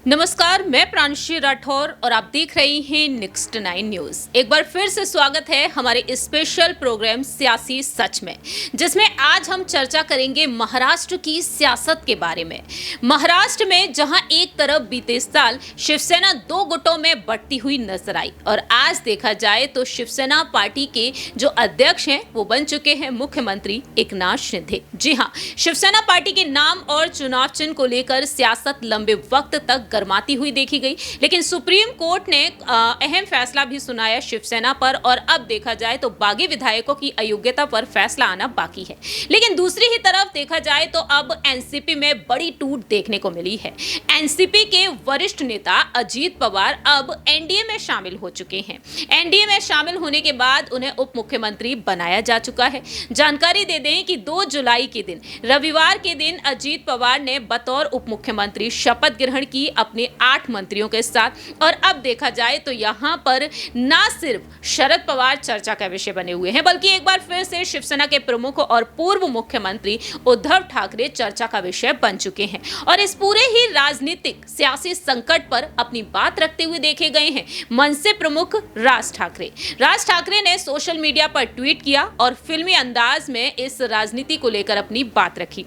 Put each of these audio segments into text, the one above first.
नमस्कार, मैं प्रांशी राठौर और आप देख रही हैं नेक्स्ट 9 न्यूज। एक बार फिर से स्वागत है हमारे स्पेशल प्रोग्राम सियासी सच में, जिसमें आज हम चर्चा करेंगे महाराष्ट्र की सियासत के बारे में। महाराष्ट्र में जहां एक तरफ बीते साल शिवसेना दो गुटों में बंटती हुई नजर आई और आज देखा जाए तो शिवसेना पार्टी के जो अध्यक्ष हैं वो बन चुके हैं मुख्यमंत्री एकनाथ शिंदे। जी हाँ, शिवसेना पार्टी के नाम और चुनाव चिन्ह को लेकर सियासत लंबे वक्त तक गरमाती हुई देखी गई, लेकिन सुप्रीम कोर्ट ने अहम फैसला भी सुनाया शिवसेना पर और अब देखा जाए तो बागी विधायकों की अयोग्यता पर फैसला आना बाकी है। लेकिन दूसरी ही तरफ देखा जाए तो अब एनसीपी में बड़ी टूट देखने को मिली है। एनसीपी के वरिष्ठ नेता अजीत पवार अब एनडीए में शामिल हो चुके हैं। एनडीए में शामिल होने के बाद उन्हें उप मुख्यमंत्री बनाया जा चुका है। जानकारी दे दें कि 2 जुलाई के दिन रविवार के दिन अजीत पवार ने बतौर उप मुख्यमंत्री शपथ ग्रहण की अपने 8 मंत्रियों के साथ। और अब देखा जाए तो यहां पर ना सिर्फ शरद पवार चर्चा का विषय बने हुए हैं, बल्कि एक बार फिर से शिवसेना के प्रमुख और पूर्व मुख्यमंत्री उद्धव ठाकरे चर्चा का विषय बन चुके हैं और इस पूरे ही राजनीतिक सियासी संकट पर अपनी बात रखते हुए देखे गए हैं मनसे प्रमुख राज ठाकरे। राज ठाकरे ने सोशल मीडिया पर ट्वीट किया और फिल्मी अंदाज में इस राजनीति को लेकर अपनी बात रखी।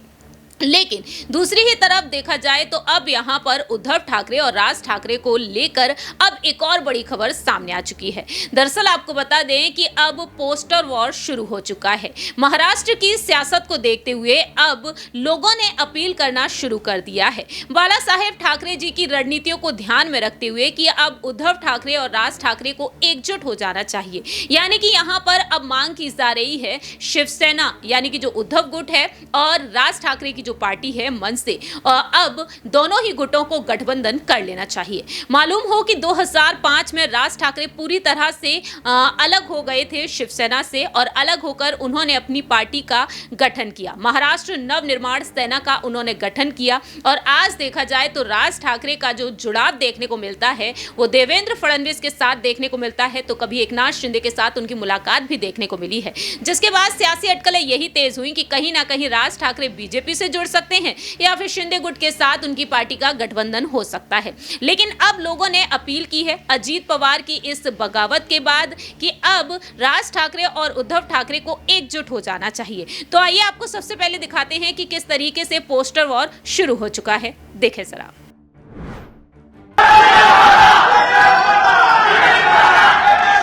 लेकिन दूसरी ही तरफ देखा जाए तो अब यहां पर उद्धव ठाकरे और राज ठाकरे को लेकर अब एक और बड़ी खबर सामने आ चुकी है। दरअसल आपको बता दें कि अब पोस्टर वॉर शुरू हो चुका है। महाराष्ट्र की सियासत को देखते हुए अब लोगों ने अपील करना शुरू कर दिया है बाला साहेब ठाकरे जी की रणनीतियों को ध्यान में रखते हुए कि अब उद्धव ठाकरे और राज ठाकरे को एकजुट हो जाना चाहिए। यानी कि यहां पर अब मांग की जा रही है शिवसेना यानी कि जो उद्धव गुट है और राज ठाकरे की पार्टी है मनसे, अब दोनों ही गुटों को गठबंधन कर लेना चाहिए। मालूम हो कि 2005 में राज ठाकरे पूरी तरह से अलग हो गए थे शिवसेना से और अलग होकर उन्होंने अपनी पार्टी का गठन किया। महाराष्ट्र नवनिर्माण सेना का उन्होंने गठन किया और आज देखा जाए तो राज ठाकरे का जो जुड़ाव देखने को मिलता है वो देवेंद्र फडणवीस के साथ देखने को मिलता है, तो कभी एकनाथ शिंदे के साथ उनकी मुलाकात भी देखने को मिली है, जिसके बाद सियासी अटकलें यही तेज हुई कि कहीं ना कहीं राज ठाकरे बीजेपी से जुड़ सकते हैं या फिर शिंदे गुट के साथ उनकी पार्टी का गठबंधन हो सकता है। लेकिन अब लोगों ने अपील की है अजीत पवार की इस बगावत के बाद कि अब राज ठाकरे और उद्धव ठाकरे को एकजुट हो जाना चाहिए। तो आइए आपको सबसे पहले दिखाते हैं कि किस तरीके से पोस्टर वॉर शुरू हो चुका है। देखें जरा।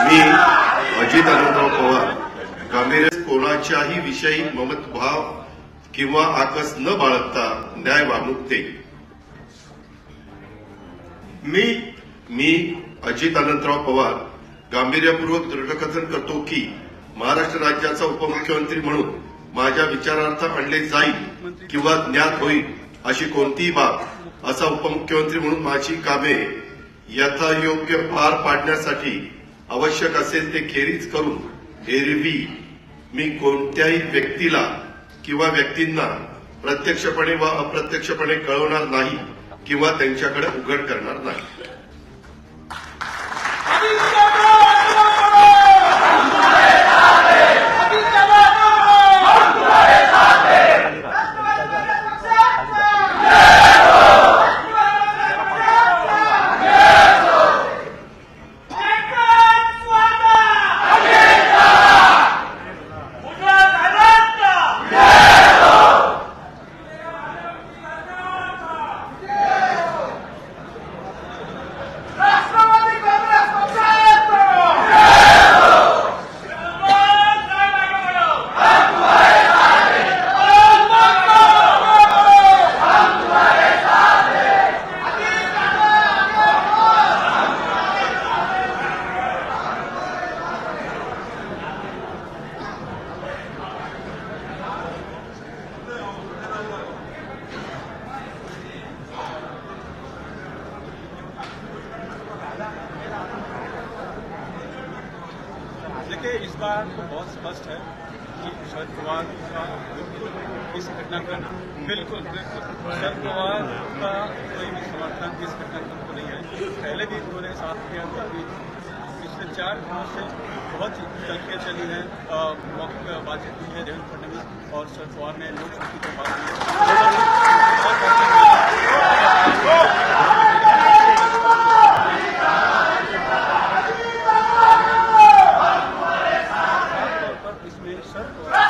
मी अजित पवार काँग्रेस कोणाच्याही विषयी ममत भाव किंवा आकस न बाळगता न्याय वागणूक देईल। मी अजित अनंतराव पवार गांभीर्यपूर्वक दृढकथन करतो की महाराष्ट्र राज्याचा उपमुख्यमंत्री म्हणून माझ्या विचारार्थ आणले जाईल किंवा ज्ञात होईल अशी कोणतीही बाब असा उपमुख्यमंत्री म्हणून माझी कामे यथायोग्य पार पाडण्यासाठी आवश्यक असेल ते खेरीज करून एरवी मी कोणत्याही व्यक्तीला किंवा व्यक्तींना प्रत्यक्षपणे व अप्रत्यक्षपणे कळवणार नाही किंवा त्यांच्याकडे उघड करणार नाही। देखिए, इस बार तो बहुत स्पष्ट है कि शरद पवार का इस घटनाक्रम बिल्कुल शरद पवार का कोई भी समर्थन इस घटनाक्रम को नहीं है। पहले भी उन्होंने साथ किया था कि पिछले 4 दिनों से बहुत चलके चली है, मौके पर बातचीत हुई है देवेंद्र फडणवीस और शरद पवार ने लोकशक्ति पर बात की। शरद पवार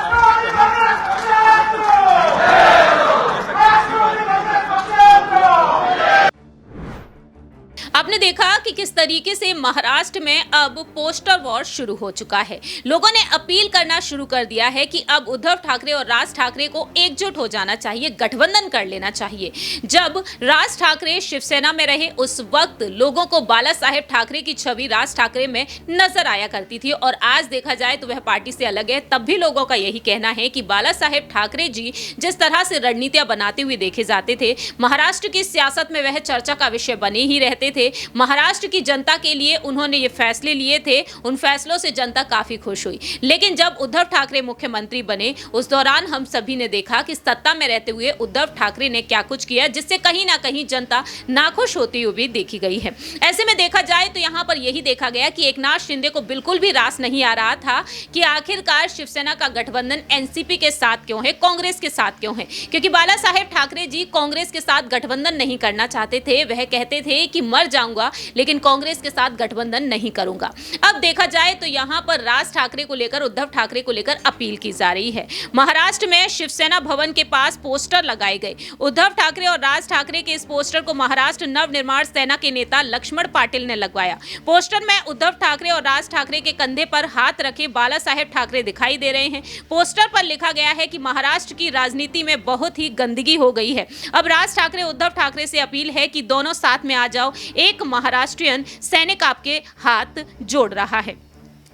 आपने देखा कि किस तरीके से महाराष्ट्र में अब पोस्टर वॉर शुरू हो चुका है। लोगों ने अपील करना शुरू कर दिया है कि अब उद्धव ठाकरे और राज ठाकरे को एकजुट हो जाना चाहिए, गठबंधन कर लेना चाहिए। जब राज ठाकरे शिवसेना में रहे उस वक्त लोगों को बाला साहेब ठाकरे की छवि राज ठाकरे में नजर आया करती थी, और आज देखा जाए तो वह पार्टी से अलग है। तब भी लोगों का यही कहना है कि बाला साहेब ठाकरे जी जिस तरह से रणनीतियां बनाते हुए देखे जाते थे, महाराष्ट्र की सियासत में वह चर्चा का विषय बने ही रहते थे। महाराष्ट्र की जनता के लिए उन्होंने ये फैसले लिए थे, उन फैसलों से जनता काफी खुश हुई। लेकिन जब उद्धव ठाकरे मुख्यमंत्री बने उस दौरान हम सभी ने देखा कि सत्ता में रहते हुए उद्धव ठाकरे ने क्या कुछ किया, जिससे कहीं ना कहीं जनता नाखुश होती हुई भी देखी गई है। ऐसे में देखा जाए तो यहाँ पर यही देखा गया कि एकनाथ शिंदे को बिल्कुल भी रास नहीं आ रहा था कि आखिरकार शिवसेना का गठबंधन एनसीपी के साथ क्यों है, कांग्रेस के साथ क्यों है, क्योंकि बाला साहेब ठाकरे जी कांग्रेस के साथ गठबंधन नहीं करना चाहते थे। वह कहते थे कि मर जाऊंगा लेकिन कांग्रेस के साथ गठबंधन नहीं करूंगा। अब देखा जाए तो यहां पर राज ठाकरे को लेकर, उद्धव ठाकरे को लेकर अपील की जा रही है। महाराष्ट्र में शिवसेना भवन के पास पोस्टर लगाए गए। उद्धव ठाकरे और राज ठाकरे के इस पोस्टर को महाराष्ट्र नवनिर्माण सेना के नेता लक्ष्मण पाटिल ने लगवाया। पोस्टर में उद्धव ठाकरे और राज ठाकरे के कंधे पर हाथ रखे बाला साहेब ठाकरे दिखाई दे रहे हैं। पोस्टर पर लिखा गया है कि महाराष्ट्र की राजनीति में बहुत ही गंदगी हो गई है। अब राज ठाकरे उद्धव ठाकरे से अपील है कि दोनों साथ में आ जाओ, एक महाराष्ट्रियन सैनिक आपके हाथ जोड़ रहा है।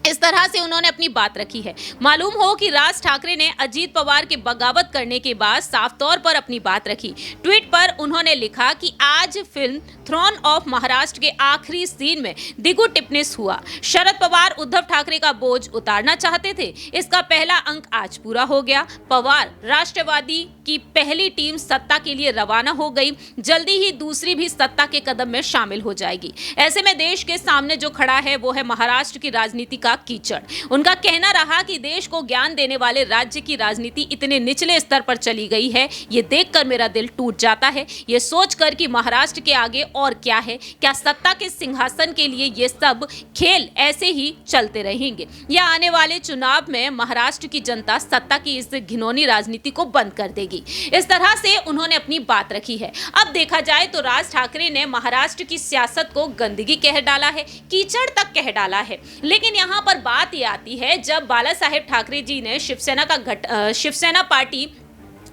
इस तरह से उन्होंने अपनी बात रखी है। मालूम हो कि राज ठाकरे ने अजीत पवार के बगावत करने के बाद साफ तौर पर अपनी बात रखी। ट्वीट पर उन्होंने लिखा कि आज फिल्म थ्रोन ऑफ महाराष्ट्र के आखिरी सीन में दिगु टिप्पणीस हुआ। शरद पवार उद्धव ठाकरे का बोझ उतारना चाहते थे, इसका पहला अंक आज पूरा हो गया। पवार राष्ट्रवादी की पहली टीम सत्ता के लिए रवाना हो गई, जल्दी ही दूसरी भी सत्ता के कदम में शामिल हो जाएगी। ऐसे में देश के सामने जो खड़ा है वो है महाराष्ट्र की राजनीति का कीचड़। उनका कहना रहा कि देश को ज्ञान देने वाले राज्य की राजनीति इतने निचले स्तर पर चली गई है, ये देखकर मेरा दिल टूट जाता है। ये सोचकर कि महाराष्ट्र के आगे और क्या है, क्या सत्ता के सिंहासन के लिए ये सब खेल ऐसे ही चलते रहेंगे, या आने वाले चुनाव में महाराष्ट्र की जनता सत्ता की इस घिनौनी राजनीति को बंद कर देगी। इस तरह से उन्होंने अपनी बात रखी है। अब देखा जाए तो राज ठाकरे ने महाराष्ट्र की सियासत को गंदगी कह डाला है, कीचड़ तक कह डाला है। लेकिन यहाँ पर बात ये आती है, जब बाला साहेब ठाकरे जी ने शिवसेना पार्टी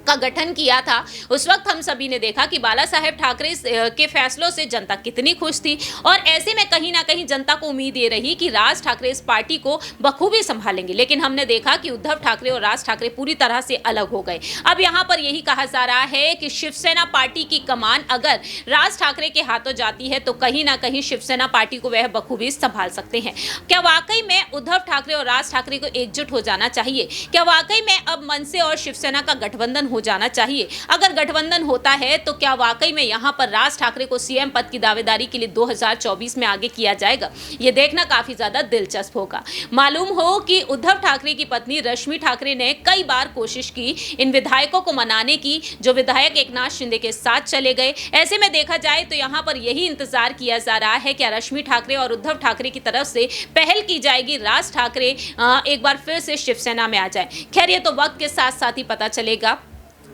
का गठन किया था, उस वक्त हम सभी ने देखा कि बाला साहेब ठाकरे के फैसलों से जनता कितनी खुश थी, और ऐसे में कहीं ना कहीं जनता को उम्मीद ये रही कि राज ठाकरे इस पार्टी को बखूबी संभालेंगे। लेकिन हमने देखा कि उद्धव ठाकरे और राज ठाकरे पूरी तरह से अलग हो गए। अब यहाँ पर यही कहा जा रहा है कि शिवसेना पार्टी की कमान अगर राज ठाकरे के हाथों जाती है तो कहीं ना कहीं शिवसेना पार्टी को वह बखूबी संभाल सकते हैं। क्या वाकई में उद्धव ठाकरे और राज ठाकरे को एकजुट हो जाना चाहिए? क्या वाकई में अब मनसे और शिवसेना का गठबंधन हो जाना चाहिए? अगर गठबंधन होता है तो क्या वाकई में यहां पर राज ठाकरे को सीएम पद की दावेदारी के लिए 2024 में आगे किया जाएगा? यह देखना काफी ज्यादा दिलचस्प होगा। मालूम हो कि उद्धव ठाकरे की पत्नी रश्मि ठाकरे ने कई बार कोशिश की इन विधायकों को मनाने की, जो विधायक एकनाथ शिंदे के साथ चले गए। ऐसे में देखा जाए तो यहां पर यही इंतजार किया जा रहा है कि रश्मि ठाकरे और उद्धव ठाकरे की तरफ से पहल की जाएगी, राज ठाकरे एक बार फिर से शिवसेना में आ जाए। खैर, ये तो वक्त के साथ साथ ही पता चलेगा।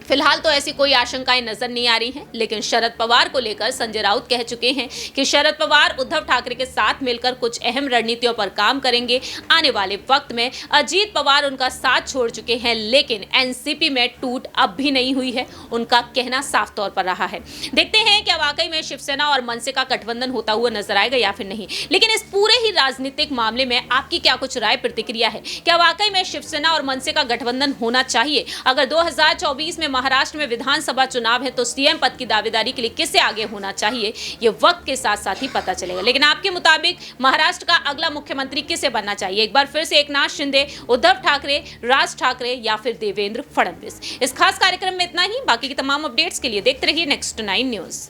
फिलहाल तो ऐसी कोई आशंकाएं नजर नहीं आ रही हैं, लेकिन शरद पवार को लेकर संजय राउत कह चुके हैं कि शरद पवार उद्धव ठाकरे के साथ मिलकर कुछ अहम रणनीतियों पर काम करेंगे। आने वाले वक्त में अजीत पवार उनका साथ छोड़ चुके हैं, लेकिन एनसीपी में टूट अब भी नहीं हुई है, उनका कहना साफ तौर पर रहा है। देखते हैं क्या वाकई में शिवसेना और मनसे का गठबंधन होता हुआ नजर आएगा या फिर नहीं। लेकिन इस पूरे ही राजनीतिक मामले में आपकी क्या कुछ राय प्रतिक्रिया है? क्या वाकई में शिवसेना और मनसे का गठबंधन होना चाहिए? अगर 2024 में महाराष्ट्र में विधानसभा चुनाव है तो सीएम पद की दावेदारी के लिए किसे आगे होना चाहिए, ये वक्त के साथ साथ ही पता चलेगा। लेकिन आपके मुताबिक महाराष्ट्र का अगला मुख्यमंत्री किसे बनना चाहिए? एक बार फिर से एकनाथ शिंदे, उद्धव ठाकरे, राज ठाकरे या फिर देवेंद्र फडणवीस? इस खास कार्यक्रम में इतना ही। बाकी की तमाम अपडेट्स के लिए देखते रहिए नेक्स्ट 9 न्यूज।